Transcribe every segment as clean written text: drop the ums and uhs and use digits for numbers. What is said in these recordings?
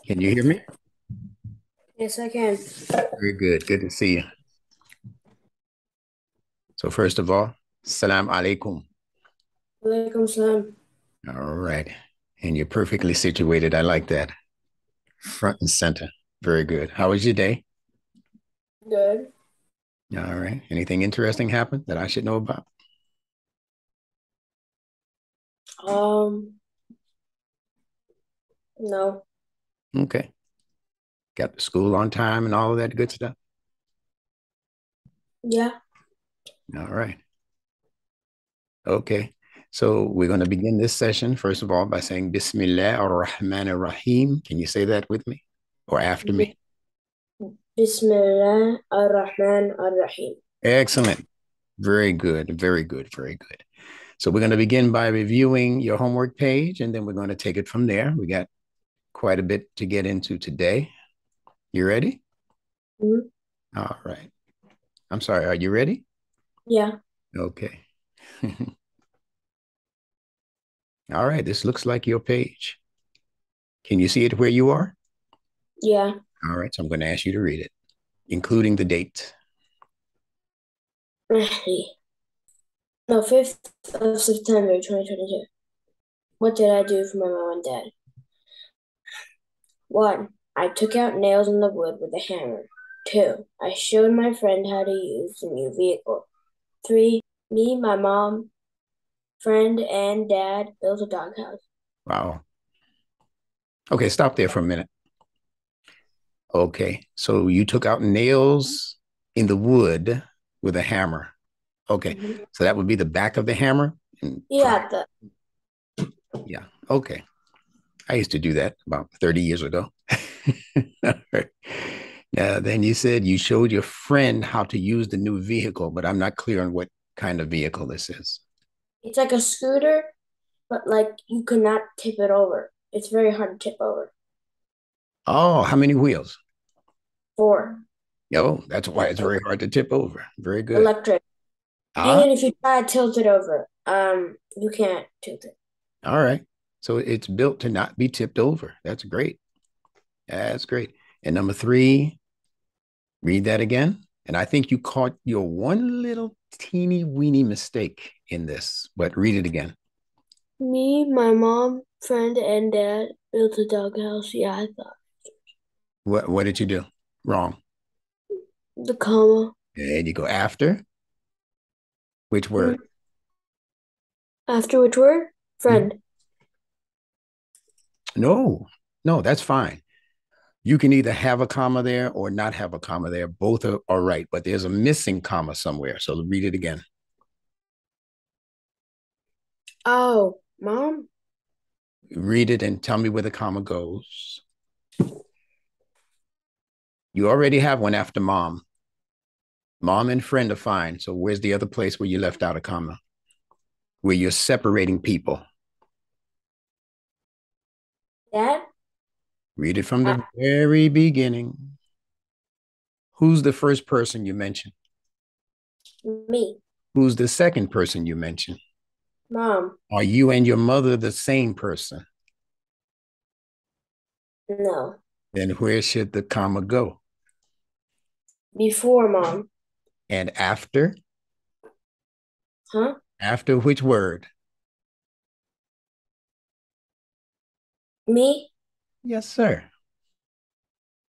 Can you hear me? Yes, I can. Very good. Good to see you. So first of all, Salaam Alaykum. Alaikum salam. All right. And you're perfectly situated. I like that. Front and center. Very good. How was your day? Good. All right. Anything interesting happened that I should know about? Um, no. Okay. Got to school on time and all of that good stuff. Yeah. All right. Okay. So we're going to begin this session, first of all, by saying Bismillah ar-Rahman ar-Rahim. Can you say that with me or after Bi- me? Bismillah ar-Rahman ar-Rahim. Excellent. Very good. Very good. Very good. So we're going to begin by reviewing your homework page, and then we're going to take it from there. We got quite a bit to get into today. You ready? Mhm. All right. I'm sorry. Are you ready? Yeah. Okay. All right. This looks like your page. Can you see it where you are? Yeah. All right. So I'm going to ask you to read it, including the date. Mahdi. No, 5th of September, 2022. What did I do for my mom and dad? 1. I took out nails in the wood with a hammer. 2. I showed my friend how to use the new vehicle. 3. Me, my mom, friend, and dad built a doghouse. Wow. Okay. Stop there for a minute. Okay. So you took out nails in the wood with a hammer. Okay. Mhm. So that would be the back of the hammer. And from, Yeah, yeah. Okay. I used to do that about 30 years ago. Now, then you said you showed your friend how to use the new vehicle, but I'm not clear on what kind of vehicle this is. it's like a scooter, but like you cannot tip it over. It's very hard to tip over. Oh, how many wheels? 4. Oh, that's why it's very hard to tip over. Very good. Electric. Ah, Even if you try to tilt it over, you can't tilt it. all right. So it's built to not be tipped over. That's great. That's great. And number three, read that again. And I think you caught your one little teeny weeny mistake in this, but read it again. Me, my mom, friend, and dad built a doghouse. Yeah, I thought. What did you do? Wrong. The comma. And you go after which Mm, word? After which word? Mhm. Friend. No, no, that's fine. You can either have a comma there or not have a comma there. Both are right, but there's a missing comma somewhere. So read it again. Oh, mom? Read it and tell me where the comma goes. You already have one after mom. Mom and friend are fine. So where's the other place where you left out a comma? Where you're separating people. Dad? Read it from Uh, the very beginning. Who's the first person you mentioned? me. Who's the second person you mentioned? Mom. Are you and your mother the same person? No. Then where should the comma go? Before mom. And after? Huh? After which word? Me? Yes, sir.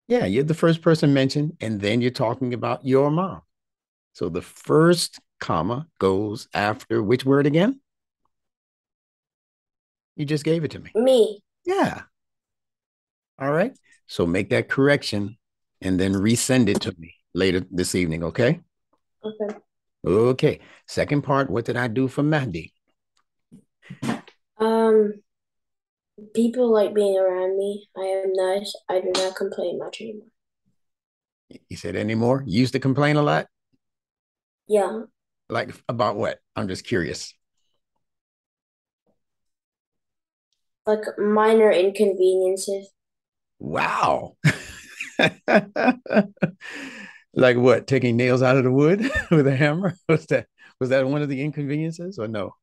Yeah, you're the first person mentioned, and then you're talking about your mom. So the first comma goes after which word again? You just gave it to me. Me. Yeah. All right. So make that correction and then resend it to me later this evening. Okay. Okay. Okay. Second part, what did I do for Mahdi? Um, People like being around me. I am nice. I do not complain much anymore. You said any more? You used to complain a lot? Yeah, Like about what? I'm just curious. like minor inconveniences. Wow. Like what? Taking nails out of the wood with a hammer? Was that one of the inconveniences or no?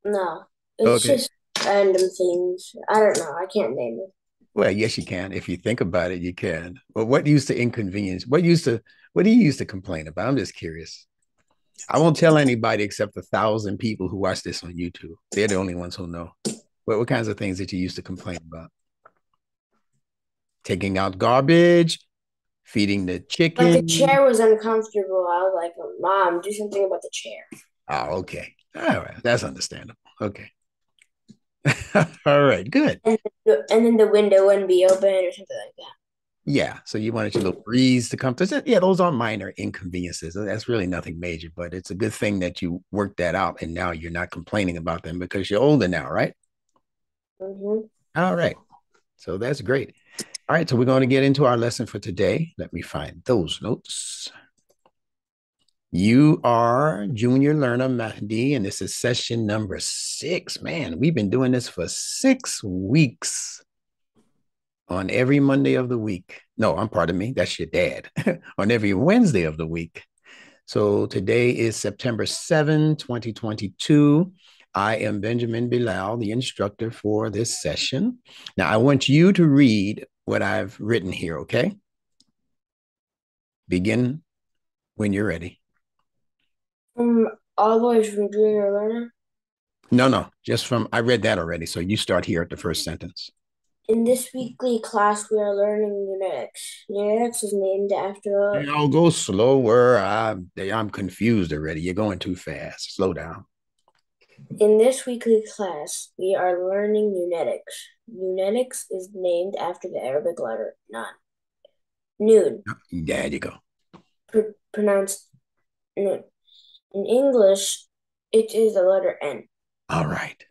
No, it's Okay. just random things. I don't know. I can't name it. Well, yes, you can. If you think about it, you can. But what used to inconvenience? What do you used to complain about? I'm just curious. I won't tell anybody except 1,000 people who watch this on YouTube. They're the only ones who know. What kinds of things that you used to complain about? Taking out garbage, feeding the Like the chicken. chair was uncomfortable. I was like, Mom, do something about the chair. Oh, okay. All right. That's understandable. Okay. All right. Good. And then the window wouldn't be open or something like that. Yeah. So you wanted your little breeze to come to. Yeah, those are minor inconveniences. That's really nothing major, but it's a good thing that you worked that out and now you're not complaining about them because you're older now, right? Mm-hmm. All right. So that's great. All right. So we're going to get into our lesson for today. Let me find those notes. You are junior learner Mahdi, and this is session number 6. Man, we've been doing this for 6 weeks on every Monday of the week. No, pardon me. That's your dad. On every Wednesday of the week. So today is September 7, 2022. I am Benjamin Bilal, the instructor for this session. Now, I want you to read what I've written here, okay? Begin when you're ready. From all the way from junior learner. No, just from, I read that already. So you start here at the first sentence. In this weekly class, we are learning NuNetics. NuNetics is named after. I'll go slower. I'm confused already. You're going too fast. Slow down. In this weekly class, we are learning NuNetics. NuNetics is named after the Arabic letter Nun. Noon, There you go. pronounced Noon. In English, it is the letter N. All right.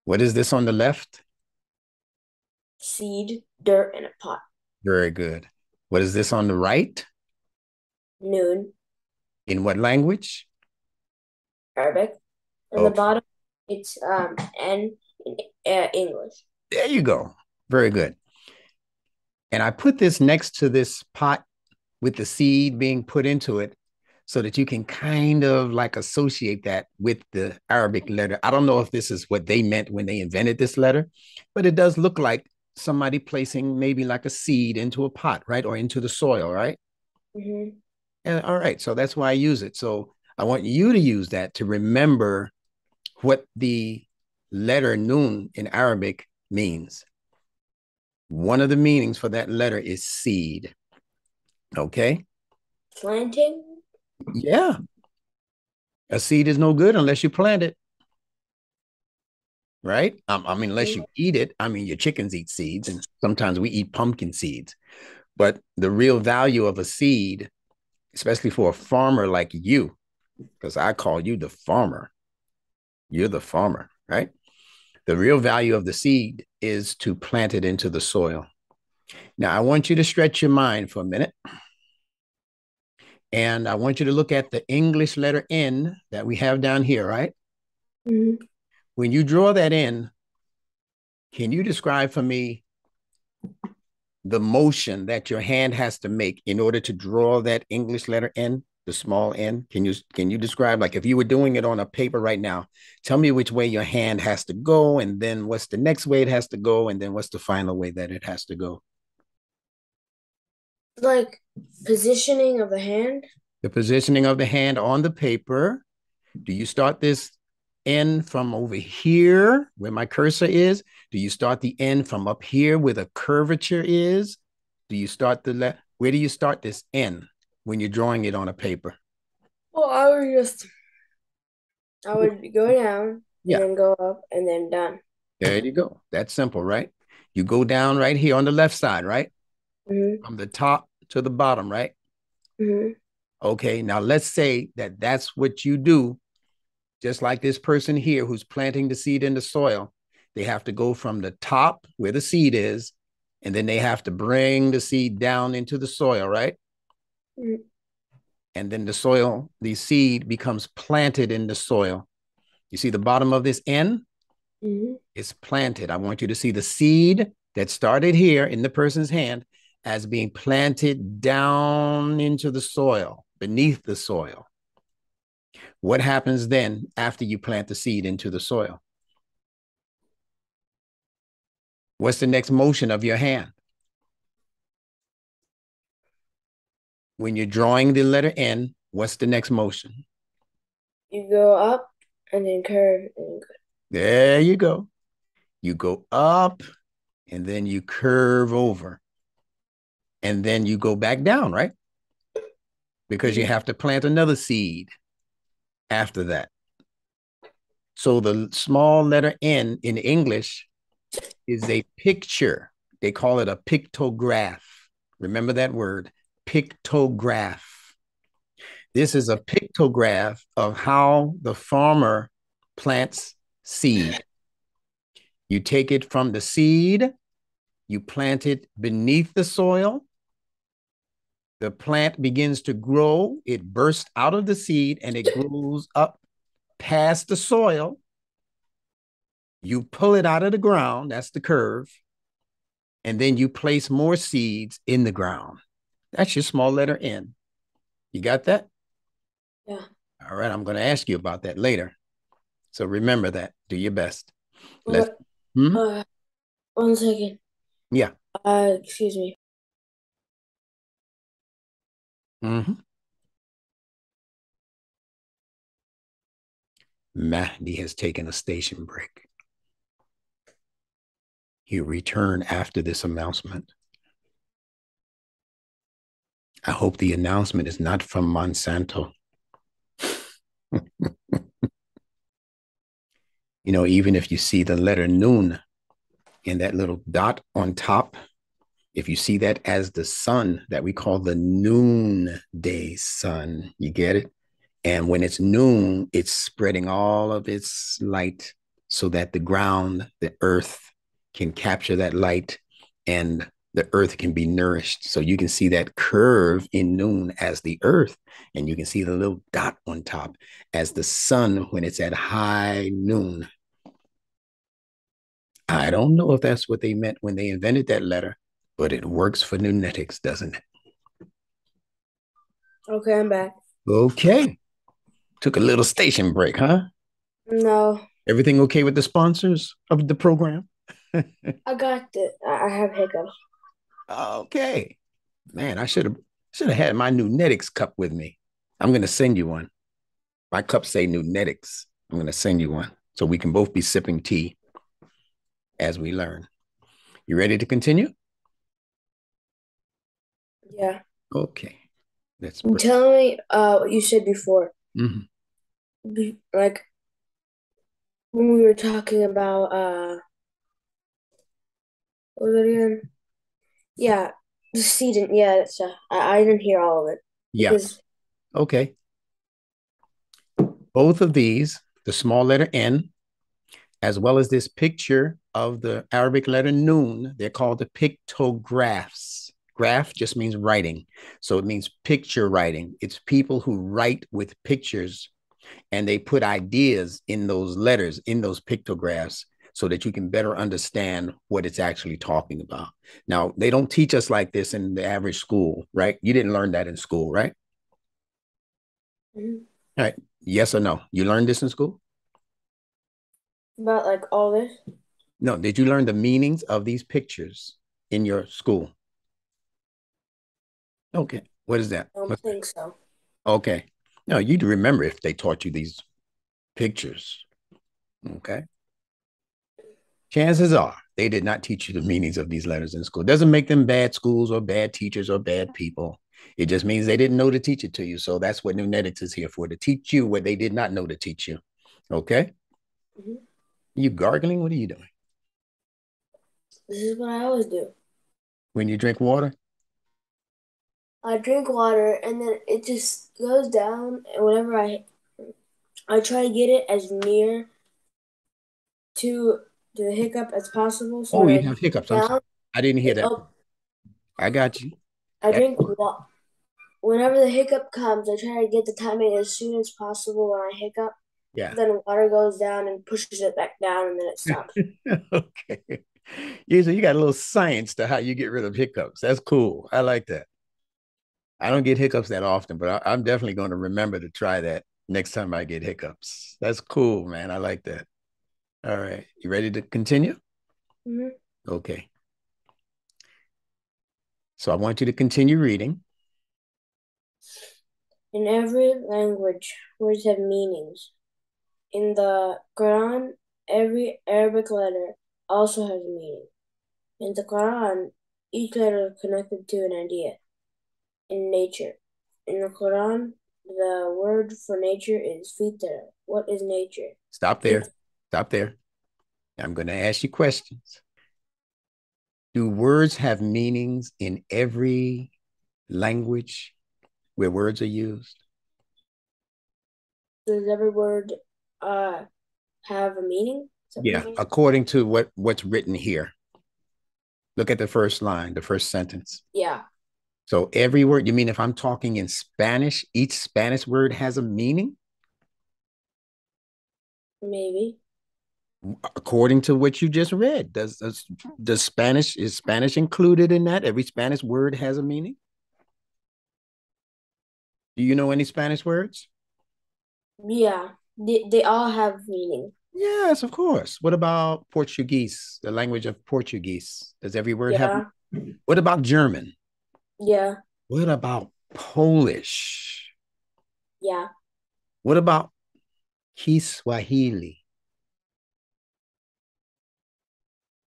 What is this on the left? Seed, dirt, and a pot. Very good. What is this on the right? Noon, In what language? Arabic. On the Okay. bottom, it's N in English. There you go. Very good. And I put this next to this pot with the seed being put into it so that you can kind of like associate that with the Arabic letter. I don't know if this is what they meant when they invented this letter, but it does look like somebody placing maybe like a seed into a pot, right? Or into the soil, right? Mm-hmm. And all right. So that's why I use it. So I want you to use that to remember what the letter Nun in Arabic means. One of the meanings for that letter is seed. Okay. Planting? Yeah. A seed is no good unless you plant it, right? I mean, unless you eat it. I mean, your chickens eat seeds, and sometimes we eat pumpkin seeds. But the real value of a seed, especially for a farmer like you, because I call you the farmer, you're the farmer, right? The real value of the seed is to plant it into the soil. Now, I want you to stretch your mind for a minute. And I want you to look at the English letter N that we have down here, right? Mm-hmm. When you draw that in, can you describe for me the motion that your hand has to make in order to draw that English letter N, the small N? Can you describe, like if you were doing it on a paper right now, tell me which way your hand has to go, and then what's the next way it has to go, and then what's the final way that it has to go? Like positioning of the hand? The positioning of the hand on the paper. Do you start this N from over here where my cursor is? Do you start the N from up here where the curvature is? Do you start the left? Where do you start this N when you're drawing it on a paper? Well, I would go down and Yeah, then go up and then done. there you go. That's simple, right? You go down right here on the left side, right? Mm-hmm. From the top to the bottom, right? Mm-hmm. Okay, now let's say that that's what you do, just like this person here who's planting the seed in the soil. They have to go from the top where the seed is, and then they have to bring the seed down into the soil, right? Mm-hmm. And then the seed becomes planted in the soil. You see the bottom of this N? Mm-hmm. It's planted. I want you to see the seed that started here in the person's hand as being planted down into the soil, beneath the soil. What happens then after you plant the seed into the soil? What's the next motion of your hand? When you're drawing the letter N, what's the next motion? You go up and then curve. There you go. You go up and then you curve over. And then you go back down, right? Because you have to plant another seed after that. So the small letter N in English is a picture. They call it a pictograph. Remember that word, pictograph. This is a pictograph of how the farmer plants seed. You take it from the seed, you plant it beneath the soil. The plant begins to grow. It bursts out of the seed and it grows up past the soil. You pull it out of the ground. That's the curve. And then you place more seeds in the ground. That's your small letter N. You got that? Yeah. All right. I'm going to ask you about that later. So remember that. Do your best. Let's. 1 second. Yeah. Excuse me. Mahdi has taken a station break. He'll return after this announcement. I hope the announcement is not from Monsanto. You know, even if you see the letter Nun and that little dot on top, if you see that as the sun that we call the noonday sun, you get it? And when it's noon, it's spreading all of its light so that the ground, the earth can capture that light and the earth can be nourished. So you can see that curve in noon as the earth, and you can see the little dot on top as the sun when it's at high noon. I don't know if that's what they meant when they invented that letter, but it works for NuNetics, doesn't it? Okay, I'm back. Okay. Took a little station break, huh? No. Everything okay with the sponsors of the program? I got it. I have hiccups. Okay. Man, I should have had my NuNetics cup with me. I'm going to send you one. My cups say NuNetics. I'm going to send you one so we can both be sipping tea as we learn. You ready to continue? Yeah. Okay. Tell me what you said before. Like when we were talking about what was it again? Yeah, the seed. Yeah, I didn't hear all of it. Yeah. Okay. Both of these, the small letter N, as well as this picture of the Arabic letter Nun, they're called the pictographs. Graph just means writing. So it means picture writing. It's people who write with pictures and they put ideas in those letters, in those pictographs, so that you can better understand what it's actually talking about. Now, they don't teach us like this in the average school, right? You didn't learn that in school, right? Mm-hmm. All right. Yes or no? You learned this in school? About like all this? No. Did you learn the meanings of these pictures in your school? Okay. What is that? I don't think so. Okay. No, you'd remember if they taught you these pictures. Okay. Chances are they did not teach you the meanings of these letters in school. It doesn't make them bad schools or bad teachers or bad people. It just means they didn't know to teach it to you. So that's what NuNetics is here for, to teach you what they did not know to teach you. Okay? Mm-hmm. You gargling? What are you doing? This is what I always do. When you drink water? I drink water and then it just goes down, and whenever I try to get it as near to the hiccup as possible. So You have hiccups. I'm sorry. I didn't hear that. I got you. I drink water. Whenever the hiccup comes, I try to get the timing as soon as possible when I hiccup. Yeah. Then water goes down and pushes it back down, and then it stops. Okay. Usually you got a little science to how you get rid of hiccups. That's cool. I like that. I don't get hiccups that often, but I'm definitely going to remember to try that next time I get hiccups. That's cool, man. I like that. All right. You ready to continue? Mm-hmm. Okay. So I want you to continue reading. In every language, words have meanings. In the Quran, every Arabic letter also has a meaning. In the Quran, each letter is connected to an idea in nature. In the Quran, the word for nature is Fitrah. What is nature? Stop there. Stop there. I'm going to ask you questions. Do words have meanings in every language where words are used? Does every word have a meaning? Yeah, according to what's written here. Look at the first line, the first sentence. Yeah. So every word, you mean if I'm talking in Spanish, each Spanish word has a meaning? Maybe. According to what you just read, does Spanish, is Spanish included in that? Every Spanish word has a meaning? Do you know any Spanish words? Yeah. They all have meaning. Yes, of course. What about Portuguese, the language of Portuguese? Does every word have? Yeah. What about German? Yeah. What about Polish? Yeah. What about Kiswahili?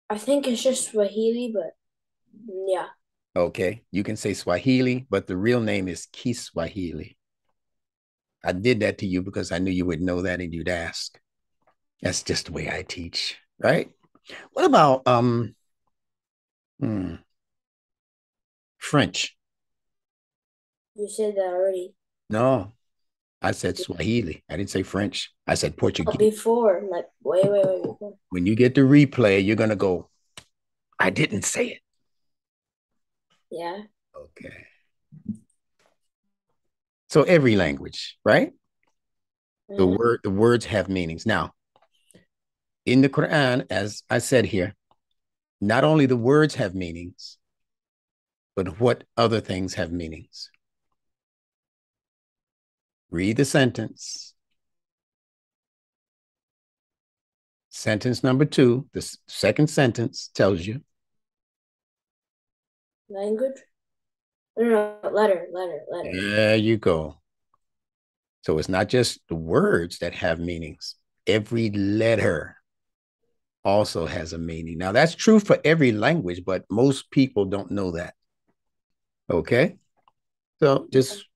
I think it's just Swahili, but yeah. Okay, you can say Swahili, but the real name is Kiswahili. I did that to you because I knew you would know that and you'd ask. That's just the way I teach, right? What about French? You said that already. No, I said Swahili. I didn't say French. I said Oh, Portuguese. before, like way before. When you get the replay, you're gonna go, I didn't say it. Yeah. Okay. So every language, right? Mm-hmm. The words have meanings. Now, in the Quran, as I said here, not only the words have meanings, but what other things have meanings? Read the sentence. Sentence number 2, the second sentence tells you. Language? No, letter. There you go. So it's not just the words that have meanings. Every letter also has a meaning. Now, that's true for every language, but most people don't know that. Okay? So just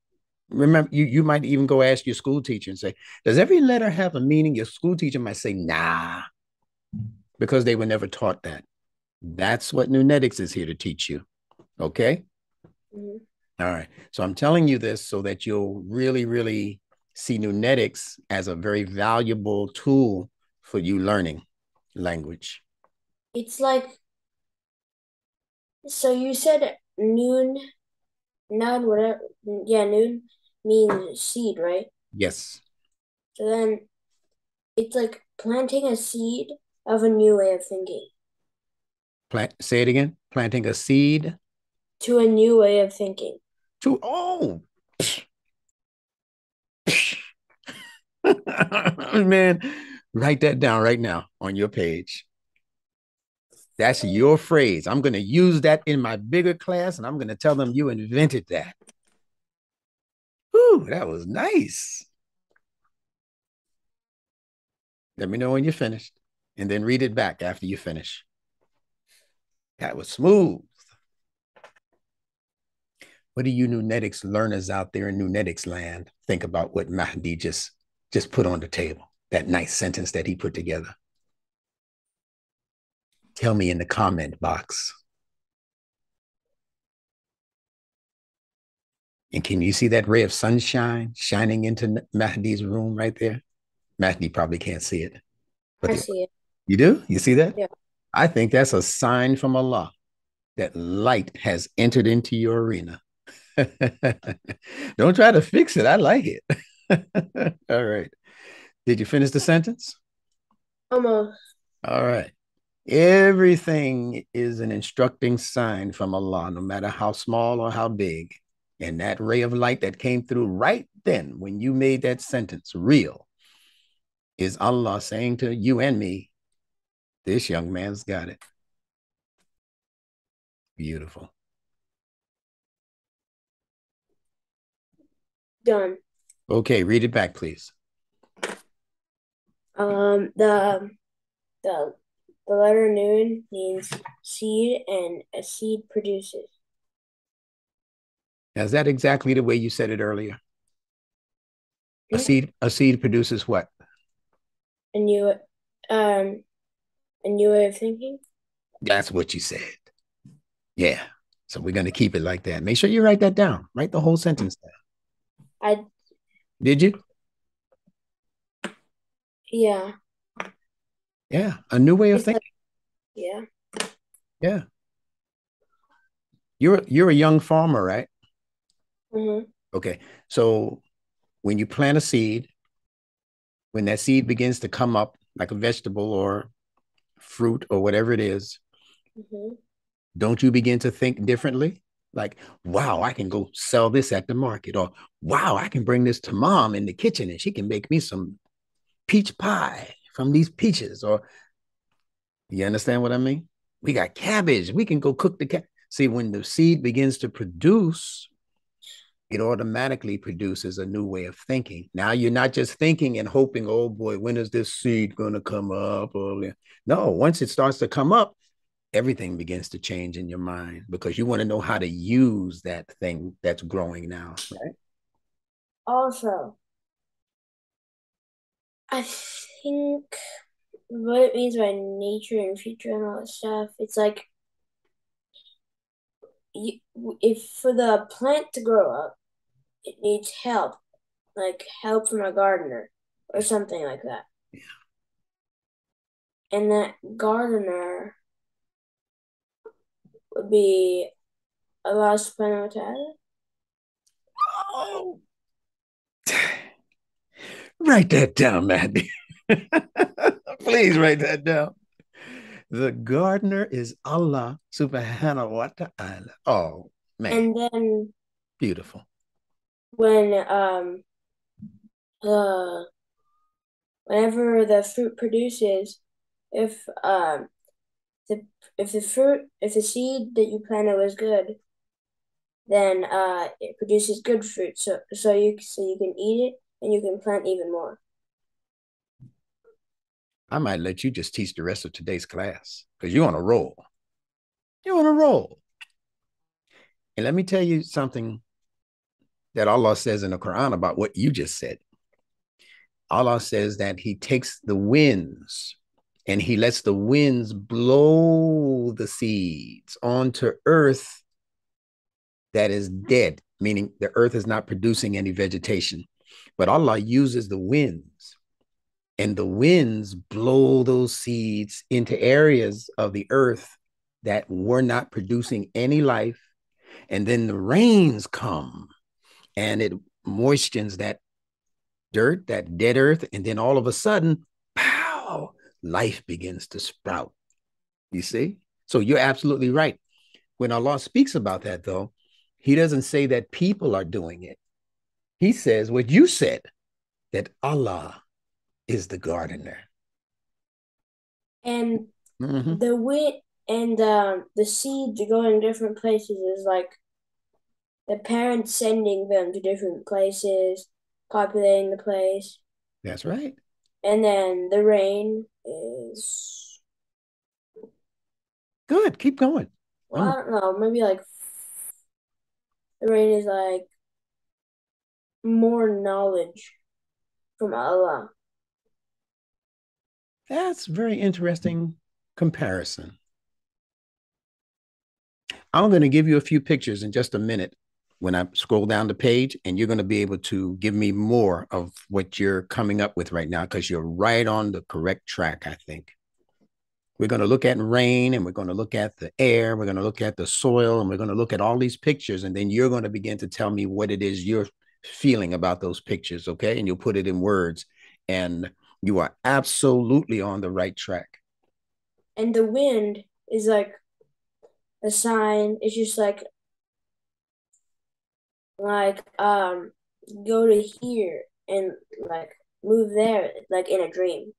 remember, you might even go ask your school teacher and say, does every letter have a meaning? Your school teacher might say, nah, because they were never taught that. That's what NuNetics is here to teach you. Okay? Mm-hmm. All right. So I'm telling you this so that you'll really, really see NuNetics as a very valuable tool for you learning language. It's like, so you said noon, whatever. Yeah, noon means seed, right? Yes. So then it's like planting a seed of a new way of thinking Say it again. Planting a seed to a new way of thinking. to, oh, man, write that down right now on your page. That's your phrase. I'm going to use that in my bigger class and I'm going to tell them you invented that. Whew, that was nice. Let me know when you're finished and then read it back after you finish. That was smooth. What do you NuNetics learners out there in NuNetics land think about what Mahdi just put on the table? That nice sentence that he put together. Tell me in the comment box. And can you see that ray of sunshine shining into Mahdi's room right there? Mahdi probably can't see it. But I see it. you do? You see that? Yeah. I think that's a sign from Allah that light has entered into your arena. Don't try to fix it. I like it. All right. Did you finish the sentence? Almost. All right. Everything is an instructing sign from Allah, no matter how small or how big. And that ray of light that came through right then when you made that sentence real is Allah saying to you and me, this young man's got it. Beautiful. Done. Okay, read it back, please. The the letter Nun means seed, and a seed produces. Now, is that exactly the way you said it earlier? Hmm? A seed produces what? A new um a new way of thinking. That's what you said. Yeah. So we're going to keep it like that. Make sure you write that down. Write the whole sentence down. I Did you? yeah. Yeah. A new way of It's like thinking. yeah. Yeah. You're a young farmer, right? Mm-hmm. Okay. So when you plant a seed, when that seed begins to come up like a vegetable or fruit or whatever it is, Mm-hmm. don't you begin to think differently? Like, wow, I can go sell this at the market, or wow, I can bring this to mom in the kitchen and she can make me some peach pie from these peaches. Or you understand what I mean? We got cabbage. We can go cook the cabbage. See, when the seed begins to produce, it automatically produces a new way of thinking. Now you're not just thinking and hoping, oh boy, when is this seed going to come up? No, once it starts to come up, everything begins to change in your mind because you want to know how to use that thing that's growing now, right? Also, I think what it means by nature and future and all that stuff, it's like you, if for the plant to grow up, it needs help, like help from a gardener or something like that. Yeah. And that gardener would be Allah subhanahu wa ta'ala. Oh, write that down, Mahdi. Please write that down. The gardener is Allah subhanahu wa ta'ala. Oh, man, And then beautiful. when uh whenever the fruit produces, if the if the seed that you planted was good, then it produces good fruit. So you can eat it and you can plant even more. I might let you just teach the rest of today's class because you're on a roll. You're on a roll. And let me tell you something that Allah says in the Quran about what you just said. Allah says that He takes the winds and He lets the winds blow the seeds onto earth that is dead, meaning the earth is not producing any vegetation. But Allah uses the winds, and the winds blow those seeds into areas of the earth that were not producing any life. And then the rains come and it moistens that dirt, that dead earth, and then all of a sudden, pow, life begins to sprout. You see? So you're absolutely right. When Allah speaks about that, though, He doesn't say that people are doing it. He says what you said, that Allah is the gardener. And Mm-hmm. the wit and the seeds go in different places is like the parents sending them to different places, populating the place, That's right. and then the rain is Good. Keep going. well, I don't know, maybe like the rain is like more knowledge from Allah. That's a very interesting comparison. I'm going to give you a few pictures in just a minute when I scroll down the page, and you're going to be able to give me more of what you're coming up with right now because you're right on the correct track, I think. We're going to look at rain and we're going to look at the air. We're going to look at the soil and we're going to look at all these pictures. And then you're going to begin to tell me what it is you're feeling about those pictures. Okay. And you'll put it in words. And you are absolutely on the right track. And the wind is like a sign. It's just like go to here and like move there like in a dream or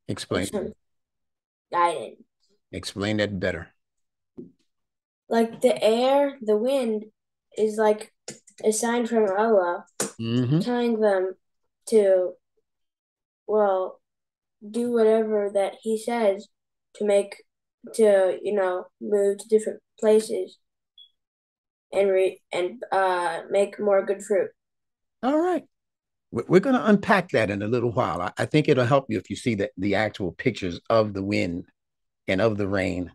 Explain. some guidance. Explain that better. like the air, the wind is like a sign from Allah Mm-hmm. telling them to, well, do whatever that He says to make to move to different places and make more good fruit. All right. We're going to unpack that in a little while. I think it'll help you if you see the actual pictures of the wind and of the rain.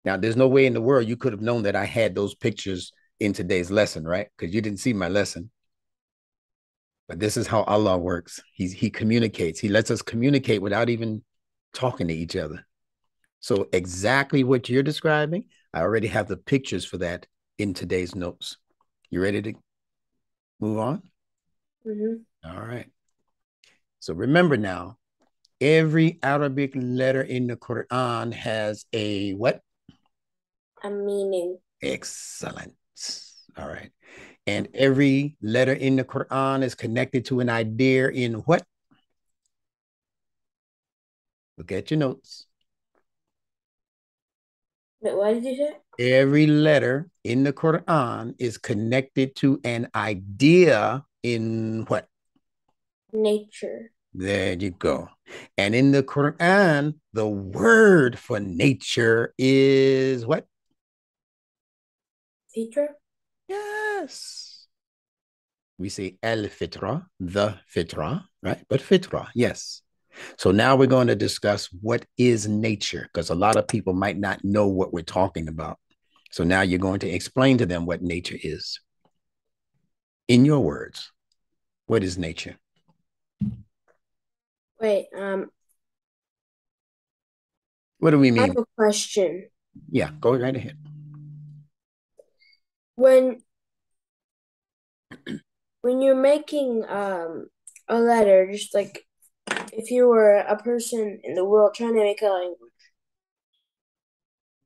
Now, there's no way in the world you could have known that I had those pictures in today's lesson, right? Because you didn't see my lesson. But this is how Allah works. He communicates. He lets us communicate without even talking to each other. So exactly what you're describing, I already have the pictures for that in today's notes. You ready to move on? Mm-hmm. All right. So remember now, every Arabic letter in the Quran has a what? A meaning. Excellent. All right. And every letter in the Quran is connected to an idea in what? Look at your notes. Wait, what did you say? Every letter in the Quran is connected to an idea in what? Nature. There you go. And in the Quran, the word for nature is what? Fitrah? Yes. We say al-fitra, the fitra, right? But fitra, yes. So now we're going to discuss what is nature, because a lot of people might not know what we're talking about. So now you're going to explain to them what nature is. In your words, what is nature? Wait, What do we I have mean? a question. Yeah, go right ahead. When when you're making a letter, just like if you were a person in the world trying to make a language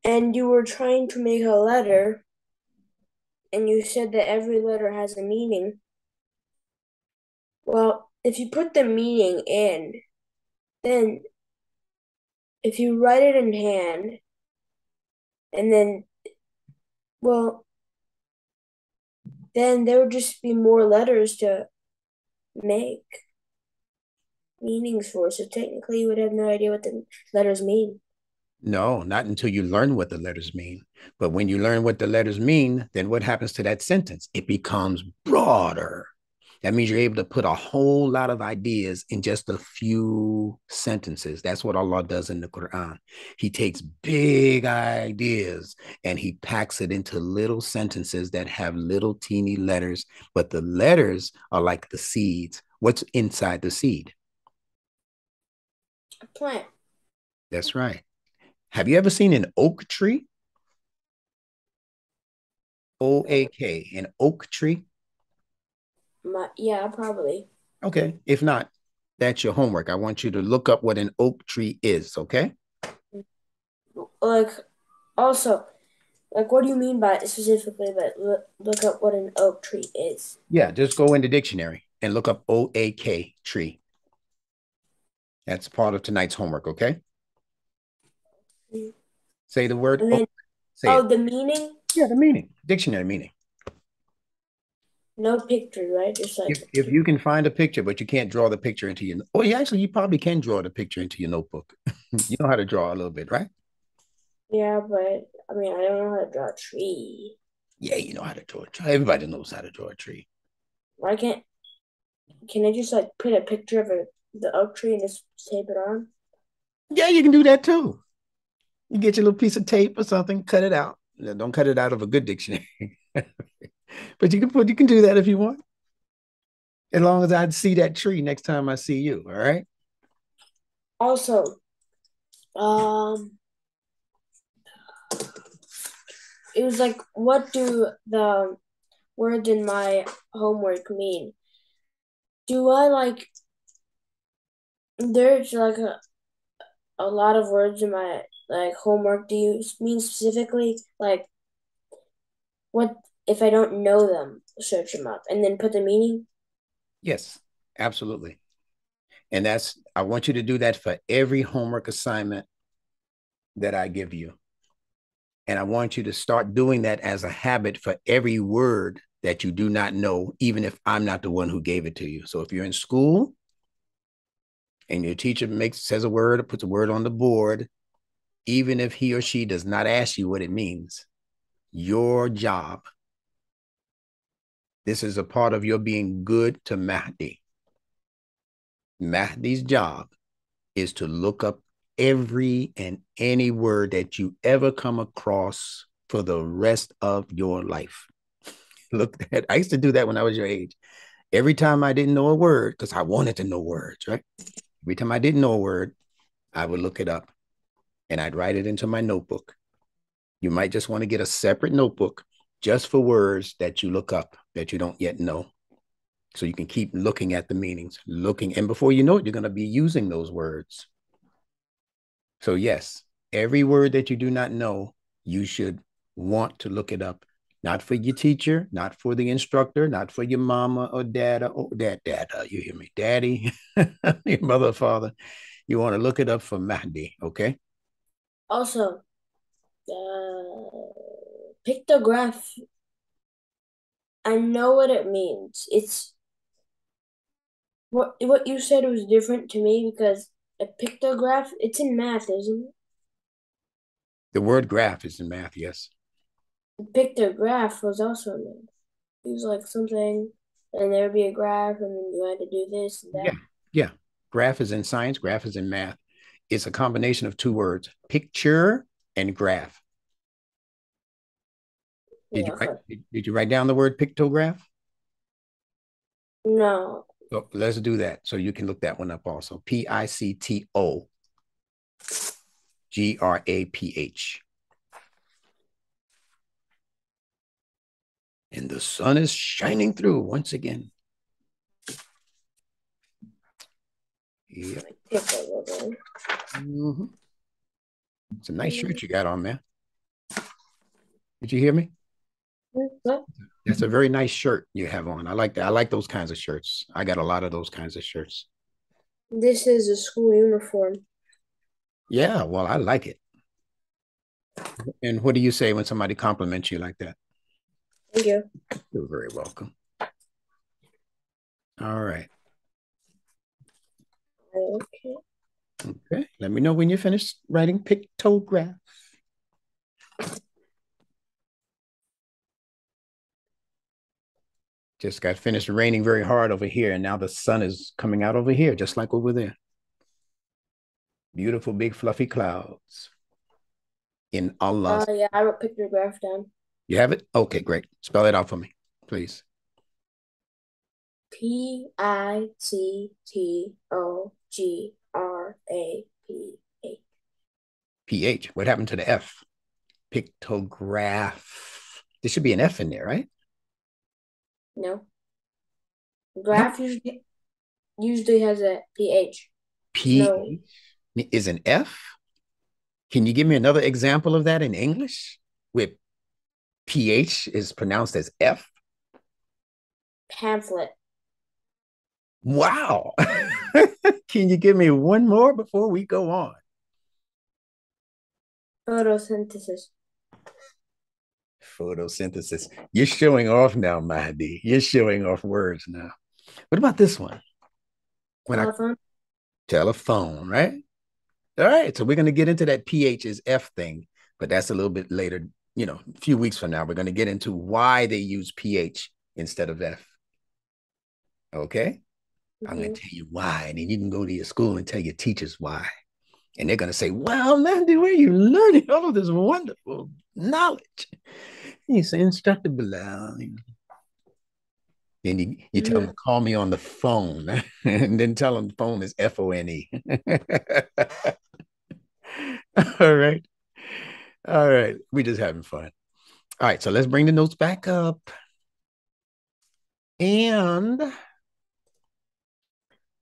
and you were trying to make a letter and you said that every letter has a meaning, well, if you put the meaning in, then if you write it in hand and then, well, then there would just be more letters to make meanings for. So technically, you would have no idea what the letters mean. No, not until you learn what the letters mean. But when you learn what the letters mean, then what happens to that sentence? It becomes broader. That means you're able to put a whole lot of ideas in just a few sentences. That's what Allah does in the Quran. He takes big ideas and he packs it into little sentences that have little teeny letters, but the letters are like the seeds. What's inside the seed? A plant. That's right. Have you ever seen an oak tree? OAK, an oak tree? Yeah, probably. Okay. If not, that's your homework. I want you to look up what an oak tree is. Okay. Like, also, like, what do you mean by it specifically? But look up what an oak tree is. Yeah. Just go in the dictionary and look up OAK tree. That's part of tonight's homework. Okay. Mm. Say the word And oak. then, Say oh, it. the meaning? Yeah. The meaning, dictionary meaning. No picture, right? Just like, If you can find a picture, but you can't draw the picture into your, oh, yeah, actually, you probably can draw the picture into your notebook. You know how to draw a little bit, right? yeah, but I mean, I don't know how to draw a tree. Yeah, you know how to draw a tree. Everybody knows how to draw a tree. Why can I just like put a picture of the oak tree and just tape it on? Yeah, you can do that too. You get your little piece of tape or something, cut it out. Don't cut it out of a good dictionary. But you can do that if you want. As long as I see that tree next time I see you. All right. Also, um, it was like, what do the words in my homework mean? Do I like, there's like a lot of words in my like homework. Do you mean specifically like what if I don't know them, search them up and then put the meaning? Yes, absolutely. And I want you to do that for every homework assignment that I give you. And I want you to start doing that as a habit for every word that you do not know, even if I'm not the one who gave it to you. So if you're in school and your teacher says a word or puts a word on the board, even if he or she does not ask you what it means, your job, this is a part of your being good to Mahdi. Mahdi's job is to look up every and any word that you ever come across for the rest of your life. Look, I used to do that when I was your age. Every time I didn't know a word, because I wanted to know words, right? Every time I didn't know a word, I would look it up and I'd write it into my notebook. You might just want to get a separate notebook just for words that you look up that you don't yet know. So you can keep looking at the meanings, looking, and before you know it, you're going to be using those words. So yes, every word that you do not know, you should want to look it up. Not for your teacher, not for the instructor, not for your mama or dad, you hear me, daddy, your mother or father. You want to look it up for Mahdi, okay? Also, pictograph, I know what it means. It's what you said was different to me because a pictograph, it's in math, isn't it? The word graph is in math, yes. The pictograph was also in math. It was like something, and there would be a graph, and then you had to do this and Yeah, that. yeah. Graph is in science, graph is in math. It's a combination of two words, picture and graph. Did Yeah, you write, okay. did you write down the word pictograph? No. So let's do that. So you can look that one up also. Pictograph. And the sun is shining through once again. Yep. Mm-hmm. It's a nice shirt you got on, man. Did you hear me? What? That's a very nice shirt you have on. I like that. I like those kinds of shirts. I got a lot of those kinds of shirts. This is a school uniform. Yeah, well, I like it. And what do you say when somebody compliments you like that? Thank you. You're very welcome. All right. Okay. Okay. Let me know when you're finished writing pictograph. Just got finished raining very hard over here, and now the sun is coming out over here, just like over there. Beautiful, big, fluffy clouds in Allah. Yeah, I wrote pictograph down. You have it? Okay, great. Spell it out for me, please. Pictograph. PH. What happened to the F? Pictograph. There should be an F in there, right? No. No. Graph usually has a ph. P No. is an F. Can you give me another example of that in English where PH is pronounced as F? Pamphlet. Wow. Can you give me one more before we go on? Photosynthesis. Photosynthesis. You're showing off now, Mahdi. You're showing off words now. What about this one? When I Telephone. telephone, right? All right. So we're going to get into that PH is F thing, but that's a little bit later, a few weeks from now. We're going to get into why they use PH instead of F. Okay. I'm going to tell you why. And then you can go to your school and tell your teachers why. And they're going to say, wow, Mandy, where are you learning all of this wonderful knowledge? And you say, Instructor Bilal. Then you tell them to call me on the phone and then tell them the phone is Phone. All right. All right. We're just having fun. All right. So let's bring the notes back up. And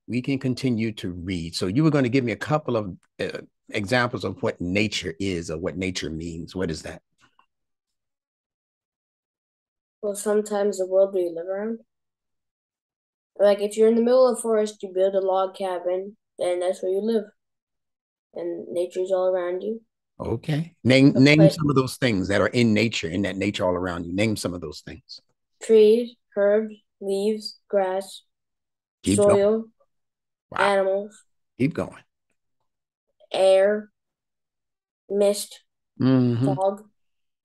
we can continue to read. So you were going to give me a couple of examples of what nature is or what nature means. What is that? Well, sometimes the world we live around. Like if you're in the middle of the forest, you build a log cabin, then that's where you live. And nature's all around you. Okay. Name But some of those things that are in nature, in that nature all around you. Name some of those things. trees, herbs, leaves, grass, Keep going. soil, Wow. animals, Keep going. air, mist, Mm-hmm. fog,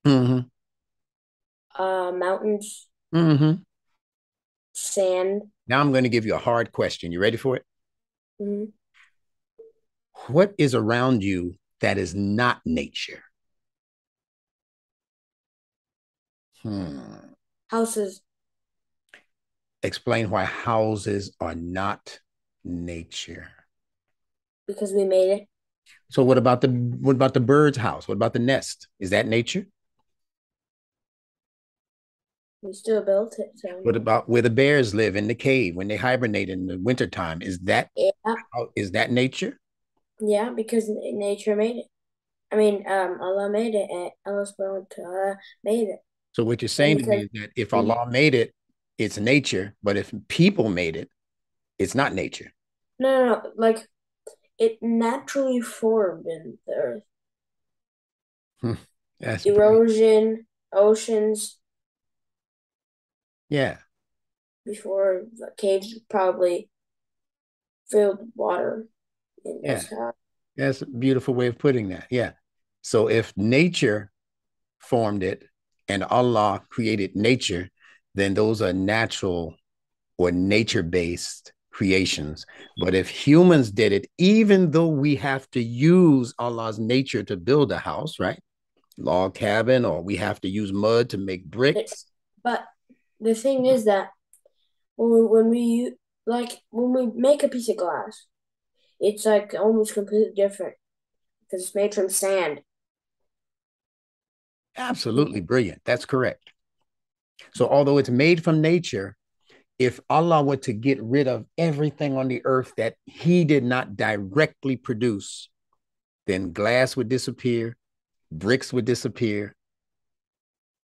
Mm-hmm. mountains, Mm-hmm. sand. Now I'm going to give you a hard question. You ready for it? Mhm. What is around you that is not nature? Hmm. Houses, Explain why houses are not nature. because we made it. So what about the bird's house? What about the nest? Is that nature? We still built it, so What about where the bears live in the cave when they hibernate in the wintertime? yeah, Is that nature? yeah, because nature made it. I mean, Allah made it, and Allah subhanahu wa ta'ala made it. So what you're And saying to me because is that if we, Allah made it, it's nature, but if people made it, it's not nature. no, like it naturally formed in the earth. Hmm. That's brilliant. Erosion, oceans, Yeah, before the caves probably filled with water, and yeah. that's how. That's a beautiful way of putting that. Yeah. So if nature formed it and Allah created nature, then those are natural or nature-based creations. But if humans did it, even though we have to use Allah's nature to build a house, right? Log cabin, or we have to use mud to make It, bricks. but the thing is that when we make a piece of glass, it's like almost completely different because it's made from sand. Absolutely brilliant. That's correct. So although it's made from nature, if Allah were to get rid of everything on the earth that he did not directly produce, then glass would disappear, bricks would disappear,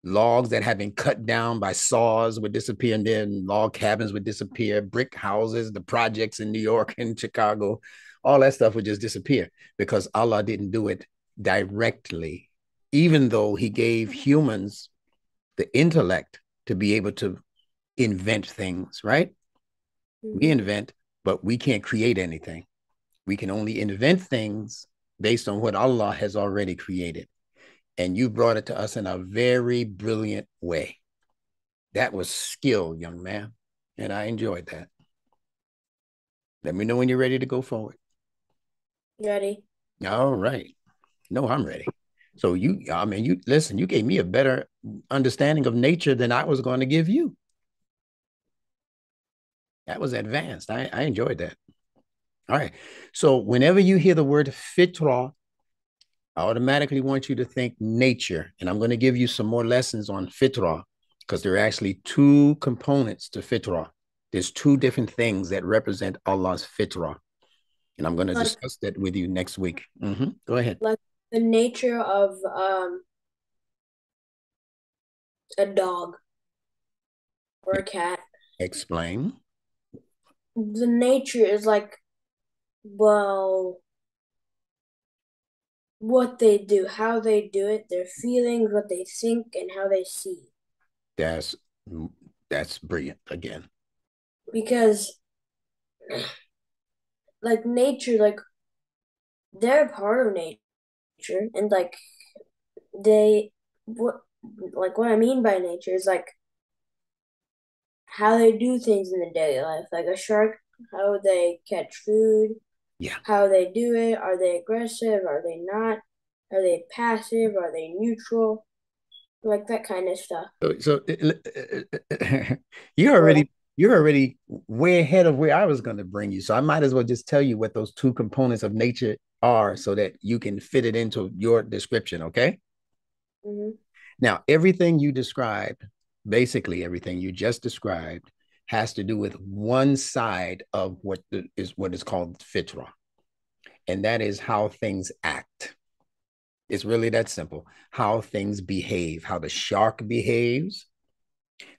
logs that have been cut down by saws would disappear, and then log cabins would disappear, brick houses, the projects in New York and Chicago, all that stuff would just disappear because Allah didn't do it directly, even though he gave humans the intellect to be able to invent things, right? We Mhm. invent, but we can't create anything. We can only invent things based on what Allah has already created. And you brought it to us in a very brilliant way. That was skill, young man. And I enjoyed that. Let me know when you're ready to go forward. Ready? All right. No, I'm ready. So you listen, you gave me a better understanding of nature than I was going to give you. That was advanced. I enjoyed that. All right. So whenever you hear the word fitrah, I automatically want you to think nature. And I'm going to give you some more lessons on fitrah because there are actually two components to fitrah. There's two different things that represent Allah's fitrah. And I'm going to Like discuss that with you next week. Go ahead. like the nature of a dog or a cat. Explain. The nature is like, well, what they do, how they do it, their feelings, what they think, and how they see. That's that's brilliant again. Because like nature, like they're part of nature, and like they what like what I mean by nature is like how they do things in the daily life. Like a shark, how they catch food, Yeah. how they do it. Are they aggressive? Are they not? Are they passive? Are they neutral? Like that kind of stuff. So you're Well, already you're already way ahead of where I was going to bring you. So I might as well just tell you what those two components of nature are so that you can fit it into your description, okay? mhm. Now, everything you described, basically everything you just described, has to do with one side of what is called fitrah, and that is how things act. It's really that simple. How things behave, how the shark behaves,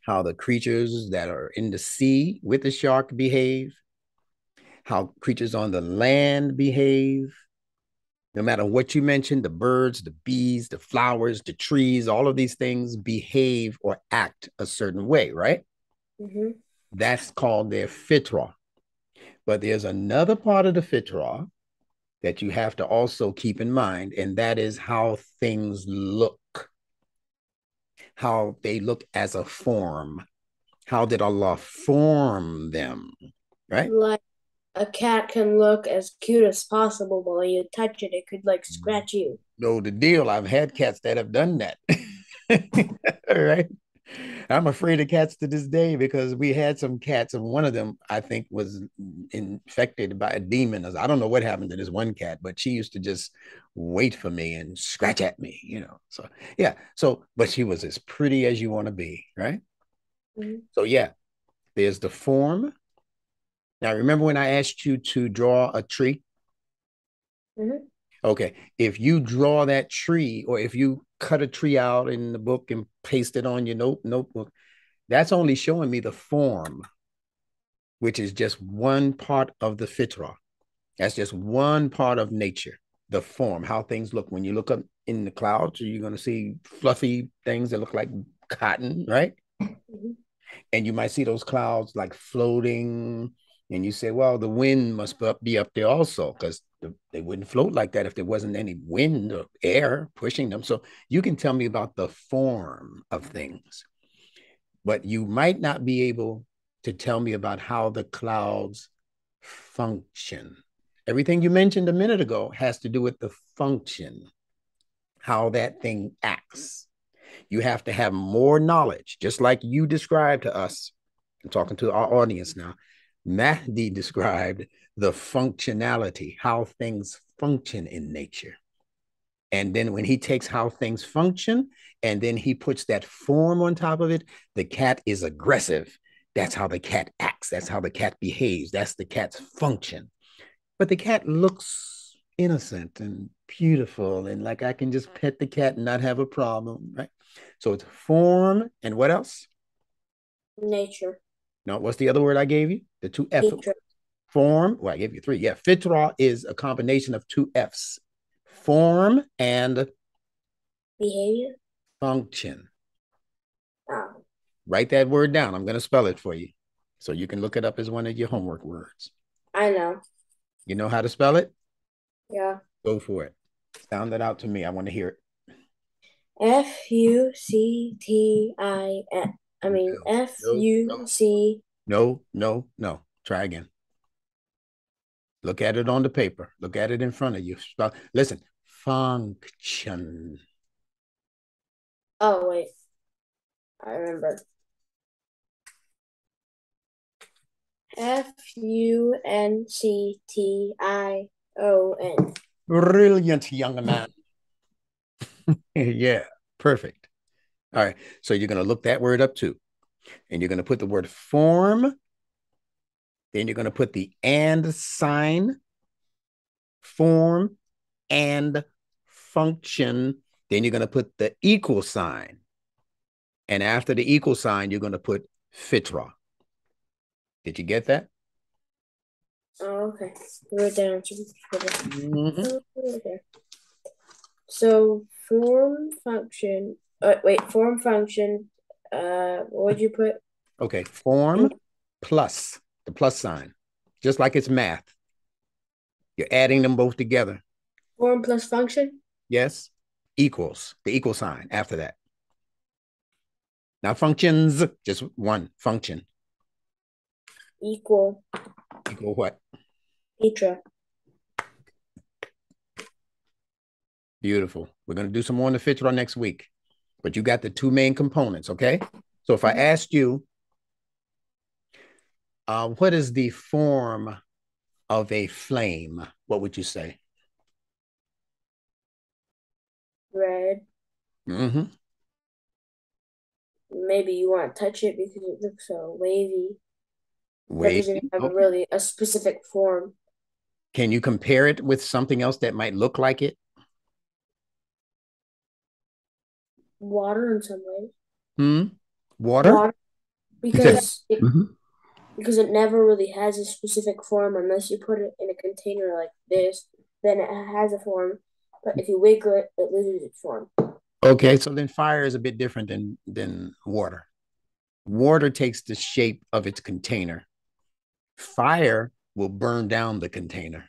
how the creatures that are in the sea with the shark behave, how creatures on the land behave, No matter what you mentioned, the birds, the bees, the flowers, the trees, all of these things behave or act a certain way, right? Mm-hmm. That's called their fitrah. But there's another part of the fitrah that you have to also keep in mind, and that is how things look, how they look as a form. How did Allah form them, right? Like a cat can look as cute as possible, but when you touch it, it could like scratch you. No, the deal. I've had cats that have done that. All right. I'm afraid of cats to this day because we had some cats, and one of them I think was infected by a demon. I don't know what happened to this one cat, but she used to just wait for me and scratch at me, you know. So yeah. So, but she was as pretty as you want to be, right? Mm-hmm. So yeah, there's the form. Now remember when I asked you to draw a tree? Mm-hmm. Okay, if you draw that tree, or if you cut a tree out in the book and paste it on your notebook, that's only showing me the form, which is just one part of the fitrah. That's just one part of nature, the form, how things look. When you look up in the clouds, you're going to see fluffy things that look like cotton, right? Mm-hmm. And you might see those clouds like floating. And you say, well, the wind must be up there also, because they wouldn't float like that if there wasn't any wind or air pushing them. So you can tell me about the form of things, but you might not be able to tell me about how the clouds function. Everything you mentioned a minute ago has to do with the function, how that thing acts. You have to have more knowledge, just like you described to us. I'm talking to our audience now. Mahdi described the functionality, how things function in nature. And then when he takes how things function and then he puts that form on top of it, the cat is aggressive. That's how the cat acts. That's how the cat behaves. That's the cat's function. But the cat looks innocent and beautiful, and like I can just pet the cat and not have a problem, right? So it's form and what else? Nature. No, what's the other word I gave you? The two F Nature. form. Well, I gave you three. Yeah, fitrah is a combination of two F's: form and Behavior. function. Oh, Write that word down. I'm going to spell it for you so you can look it up as one of your homework words. I know. You know how to spell it? Yeah. Go for it. Sound it out to me. I want to hear it. Fuctin. I mean No, no, no, FUC. no, no, no. Try again. Look at it on the paper. Look at it in front of you. Listen, function. Oh wait, I remember. FUNCTION. Brilliant, young man. Yeah, perfect. All right. So you're going to look that word up too. And you're going to put the word form. Then you're going to put the and sign, form, and function. Then you're going to put the equal sign. And after the equal sign, you're going to put fitrah. Did you get that? Oh, okay. Wrote down. Mm-hmm. Okay. So form function. Wait, form function. What would you put? Okay. Form plus the plus sign, just like it's math. You're adding them both together. Form plus function. Yes. Equals the equal sign after that. Not functions, just one function. Equal. Equal what? Fitrah. Beautiful. We're going to do some more on the fitrah next week. But you got the two main components, okay? So if I asked you, what is the form of a flame? What would you say? Red. Mm-hmm. Maybe you want to touch it because it looks so wavy. That Wait. doesn't have Okay. really a specific form. Can you compare it with something else that might look like it? Water in some ways. Water? Water You said, Mhm. because it never really has a specific form unless you put it in a container like this then it has a form. But if you wiggle it, it loses its form. Okay, so then fire is a bit different than water. Water takes the shape of its container. Fire will burn down the container.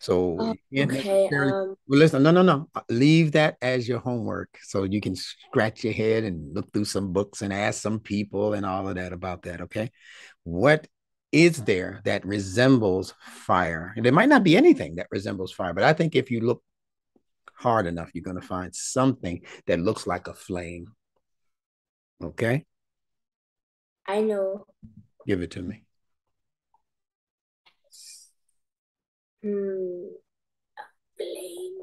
So you can't Okay. necessarily. Well, listen, no. Leave that as your homework, so you can scratch your head and look through some books and ask some people and all of that about that. Okay, what is there that resembles fire? And there might not be anything that resembles fire, but I think if you look hard enough, you're going to find something that looks like a flame. Okay, I know. give it to me. Hmm. Blame.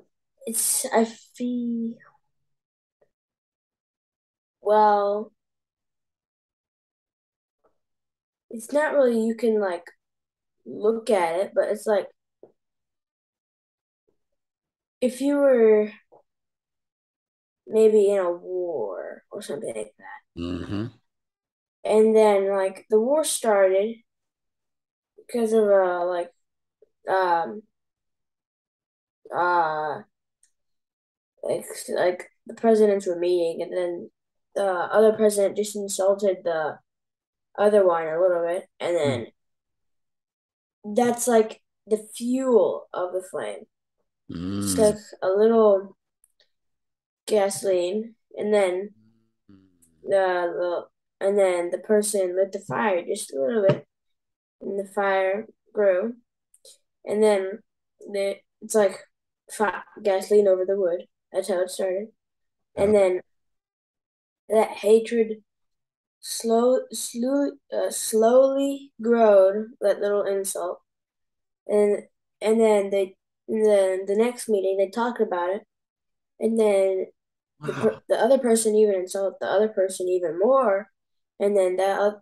I feel, well, it's not really, you can like look at it, but it's like if you were maybe in a war or something like that. Mm-hmm. And then like the war started because of um uh like the presidents were meeting, and then the other president just insulted the other one a little bit, and then that's like the fuel of the flame. It's Mm-hmm. like a little gasoline, and then the person lit the fire just a little bit, and the fire grew, and then it's like gasoline over the wood. That's how it started, and then that hatred slowly growed, that little insult, and and then they and then the next meeting they talked about it, and then Wow. the other person even insulted the other person even more, and then the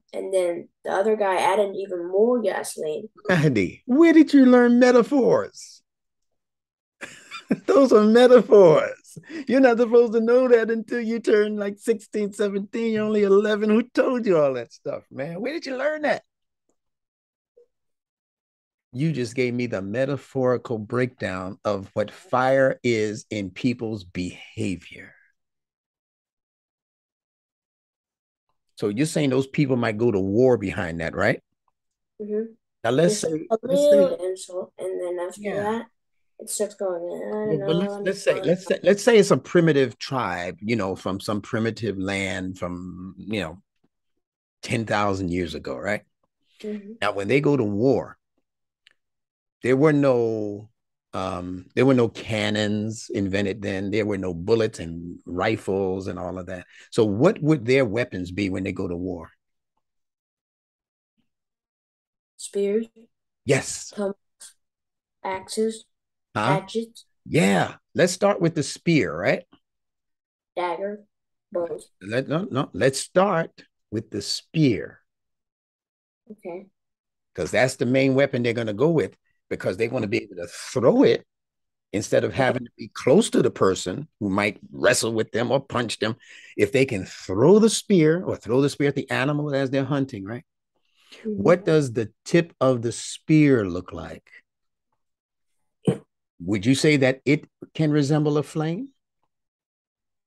other guy added even more gasoline. Mahdi, where did you learn metaphors? Those are metaphors. You're not supposed to know that until you turn like 16, 17. You're only 11. Who told you all that stuff, man? Where did you learn that? You just gave me the metaphorical breakdown of what fire is in people's behavior. So you're saying those people might go to war behind that, right? Mm-hmm. Now Just a let's little say, insult, and then after yeah. that, it starts going on Well, and but on and on. let's say it's a primitive tribe, from some primitive land from 10,000 years ago, right? Mm-hmm. Now, when they go to war, there were no cannons invented then. There were no bullets and rifles and all of that. So what would their weapons be when they go to war? Spears, Yes. axes, Huh? hatchets, Yeah. Let's start with the spear, right? dagger, bows. No. Let's start with the spear Okay. because that's the main weapon they're going to go with because they want to be able to throw it instead of Okay. having to be close to the person who might wrestle with them or punch them. If they can throw the spear or throw the spear at the animal as they're hunting, right? Mm-hmm. What does the tip of the spear look like? Would you say that it can resemble a flame?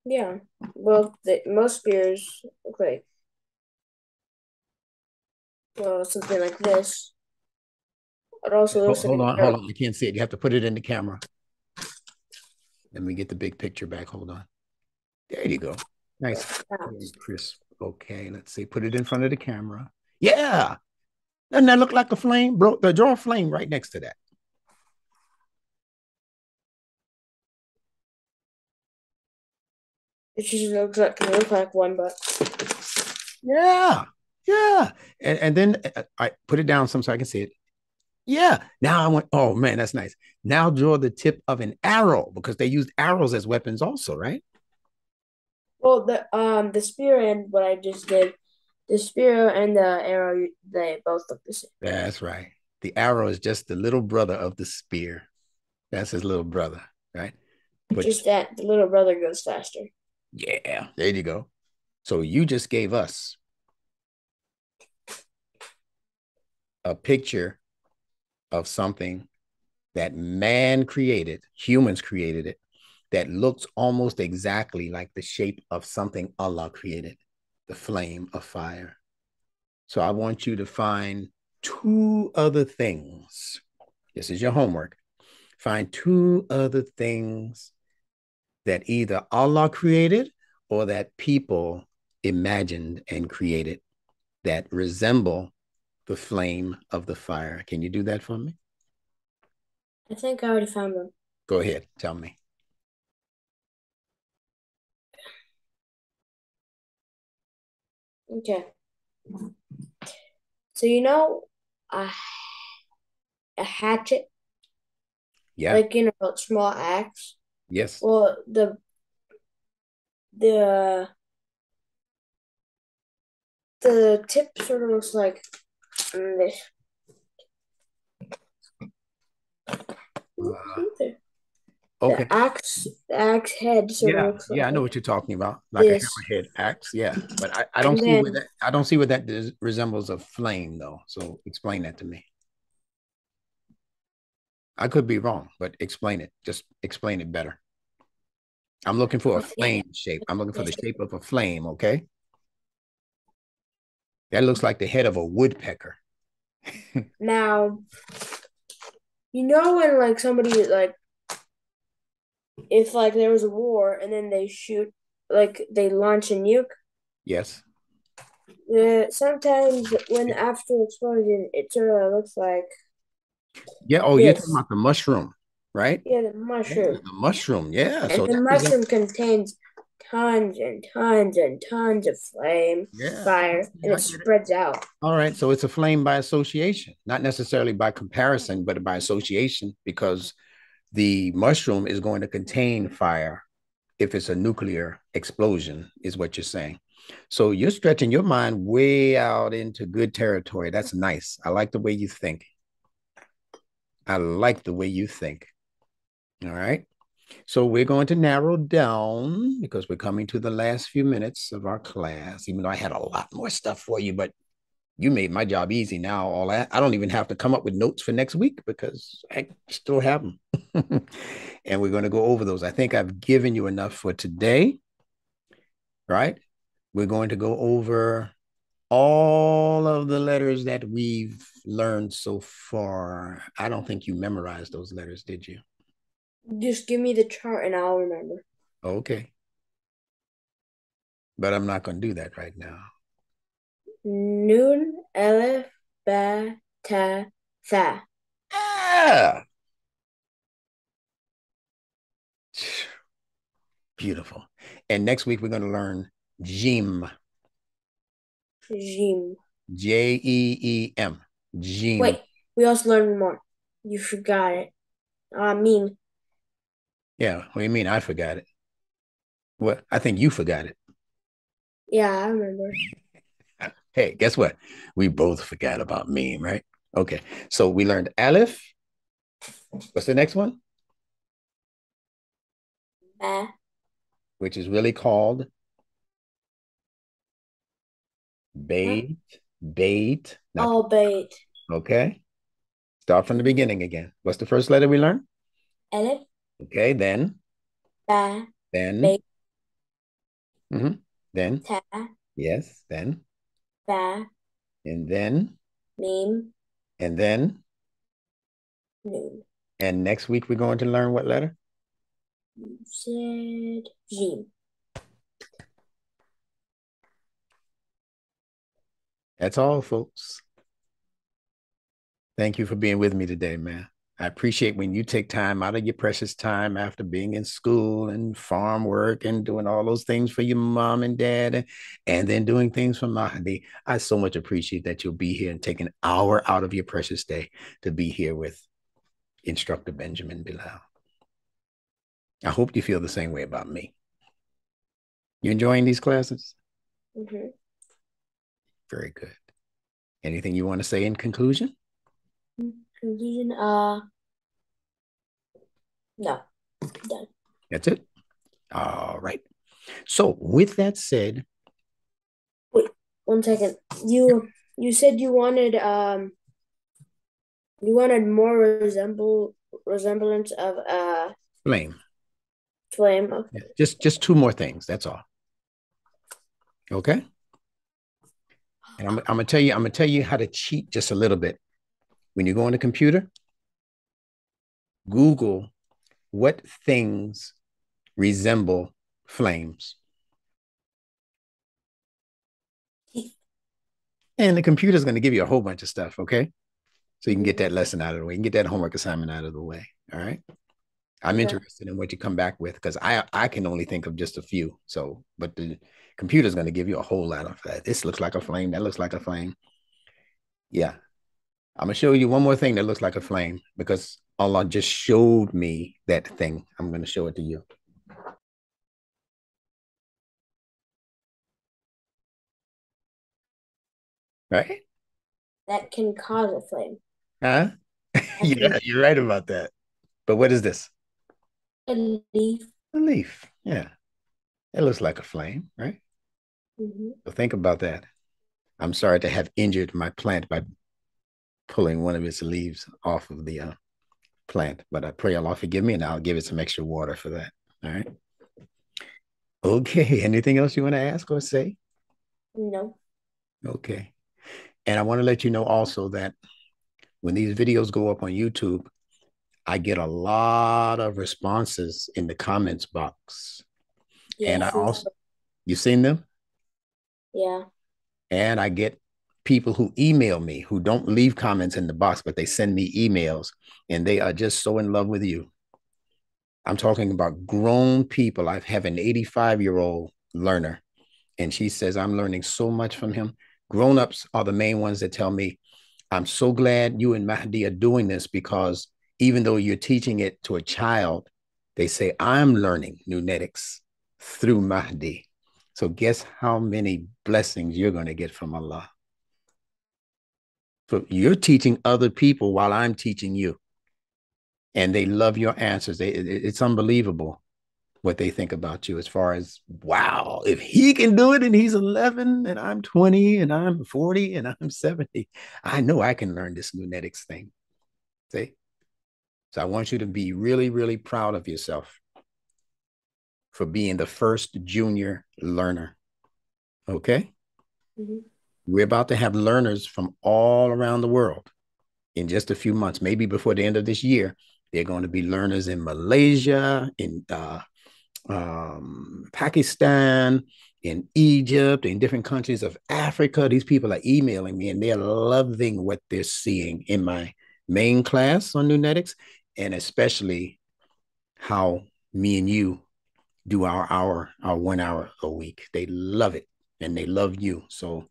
Yeah. Well, most spears look like, well, something like this. It also looks like Hold an on, hold arrow. on. I can't see it. You have to put it in the camera. Let me get the big picture back. Hold on. There you go. Nice, crisp. Okay, let's see. Put it in front of the camera. Yeah. Doesn't that look like a flame? Bro, draw a flame right next to that. It just looks like one, but Yeah. Yeah. And then I put it down some so I can see it. Yeah. Now I want, oh man, that's nice. Now draw the tip of an arrow because they used arrows as weapons also, right? well, the spear and what I just did, the spear and the arrow, they both look the same. That's right. The arrow is just the little brother of the spear. That's his little brother, right? But Just that the little brother goes faster. yeah, there you go. So you just gave us a picture of something that man created, humans created it, that looks almost exactly like the shape of something Allah created, the flame of fire. So I want you to find two other things. This is your homework. Find two other things that either Allah created or that people imagined and created that resemble the flame of the fire. Can you do that for me? I think I already found one. Go ahead, tell me. Okay. So you know a, a hatchet, Yeah, like a small axe. yes. Well, the the tip sort of looks like this. Uh, okay. The axe head sort of Yeah, looks yeah, I know like what you're talking about, like a this, hammerhead axe. Yeah, but I don't and see where then that I don't see where that resembles a flame though. So explain that to me. I could be wrong, but explain it. Just explain it better. I'm looking for a okay. flame shape. I'm looking for the shape of a flame. Okay, that looks like the head of a woodpecker. Now you know when like somebody like if like there was a war and then they shoot like they launch a nuke. Yes. Sometimes when after explosion, it sort of looks like Yeah. Oh, you're talking this. about the mushroom, right? Yeah, the Yeah, mushroom. the mushroom. Yeah. And So the that presents. mushroom contains tons and tons and tons of flame, Yeah. fire, and I it get it. spreads out. All right. So it's a flame by association, not necessarily by comparison, but by association, because the mushroom is going to contain fire if it's a nuclear explosion, is what you're saying. So you're stretching your mind way out into good territory. That's nice. I like the way you think. I like the way you think. All right. So we're going to narrow down because we're coming to the last few minutes of our class, even though I had a lot more stuff for you, but you made my job easy now. All that I don't even have to come up with notes for next week because I still have them. And we're going to go over those. I think I've given you enough for today, right? We're going to go over all of the letters that we've learned so far. I don't think you memorized those letters, did you? Just give me the chart and I'll remember. Okay. But I'm not going to do that right now. Noon, Aleph, Ba, Ta, Tha. Yeah. Beautiful. And next week, we're going to learn Jim. Jim. Jeem. Jim. Wait, we also learned more. You forgot it. I mean, Yeah. What do you mean? I forgot it. What? I think you forgot it. yeah, I remember. Hey, guess what? We both forgot about meme, right? Okay. So we learned Aleph. What's the next one? Ba. Which is really called Huh? bait. Bait. Not Oh, bait. okay. Start from the beginning again. What's the first letter we learned? Aleph, Okay, then, Ba, then, bait, mhm, then, Ta, yes, then, Ba, and then, Meme, and then, Noon. and next week we're going to learn what letter? You said Jim. That's all, folks. Thank you for being with me today, man. I appreciate when you take time out of your precious time after being in school and farm work and doing all those things for your mom and dad and then doing things for Mahdi. I so much appreciate that you'll be here and take an hour out of your precious day to be here with Instructor Benjamin Bilal. I hope you feel the same way about me. You enjoying these classes? Mm-hmm. Very good. Anything you want to say in conclusion? Conclusion, no. Done. That's it. All right. So with that said, Wait, 1 second. You said you wanted more resemblance of a Flame. flame. Okay. Yeah. Just two more things. That's all. Okay. And I'm gonna tell you how to cheat just a little bit. When you go on the computer, Google what things resemble flames. And the computer's going to give you a whole bunch of stuff, okay? So you can get that lesson out of the way. You can get that homework assignment out of the way. All right. I'm interested in what you come back with because I can only think of just a few. So, but the computer's going to give you a whole lot of that. This looks like a flame. That looks like a flame. Yeah. I'm going to show you one more thing that looks like a flame because Allah just showed me that thing. I'm going to show it to you. Right? That can cause a flame. Huh? Yeah, you're right about that. But what is this? A leaf. A leaf. Yeah. It looks like a flame, right? Mm-hmm. So think about that. I'm sorry to have injured my plant by pulling one of its leaves off of the plant, but I pray Allah forgive me and I'll give it some extra water for that. All right. Okay. Anything else you want to ask or say? No. Okay. And I want to let you know also that when these videos go up on YouTube, I get a lot of responses in the comments box. Yes, and I also, you seen them? Yeah. And I get people who email me who don't leave comments in the box, but they send me emails and they are just so in love with you. I'm talking about grown people. I have an 85-year-old learner, and she says, I'm learning so much from him. Grown-ups are the main ones that tell me, I'm so glad you and Mahdi are doing this because even though you're teaching it to a child, they say, I'm learning NuNetics through Mahdi. So guess how many blessings you're going to get from Allah. So you're teaching other people while I'm teaching you. And they love your answers. It's unbelievable what they think about you as far as, wow, if he can do it and he's 11 and I'm 20 and I'm 40 and I'm 70, I know I can learn this NuNetics thing. See? So I want you to be really, really proud of yourself for being the first junior learner. Okay? Mm-hmm. We're about to have learners from all around the world in just a few months. Maybe before the end of this year, they're going to be learners in Malaysia, in Pakistan, in Egypt, in different countries of Africa. These people are emailing me and they're loving what they're seeing in my main class on NuNetics, and especially how me and you do our 1 hour a week. They love it and they love you. So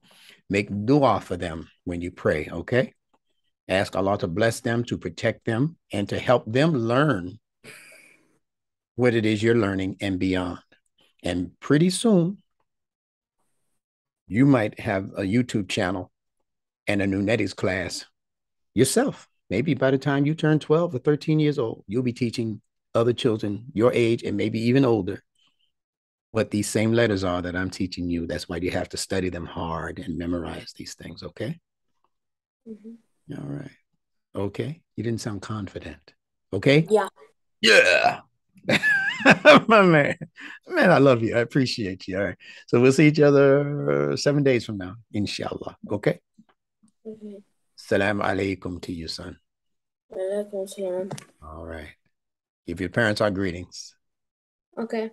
make dua for them when you pray, okay? Ask Allah to bless them, to protect them, and to help them learn what it is you're learning and beyond. And pretty soon, you might have a YouTube channel and a NuNetics class yourself. Maybe by the time you turn 12 or 13 years old, you'll be teaching other children your age and maybe even older what these same letters are that I'm teaching you. That's why you have to study them hard and memorize these things, okay? Mm-hmm. All right. Okay. You didn't sound confident. Okay? Yeah. Yeah. My man. Man, I love you. I appreciate you. All right. So we'll see each other 7 days from now, inshallah. Okay? Mm-hmm. Salaam Alaykum to you, son. Alaikum salam. All right. Give your parents our greetings. Okay.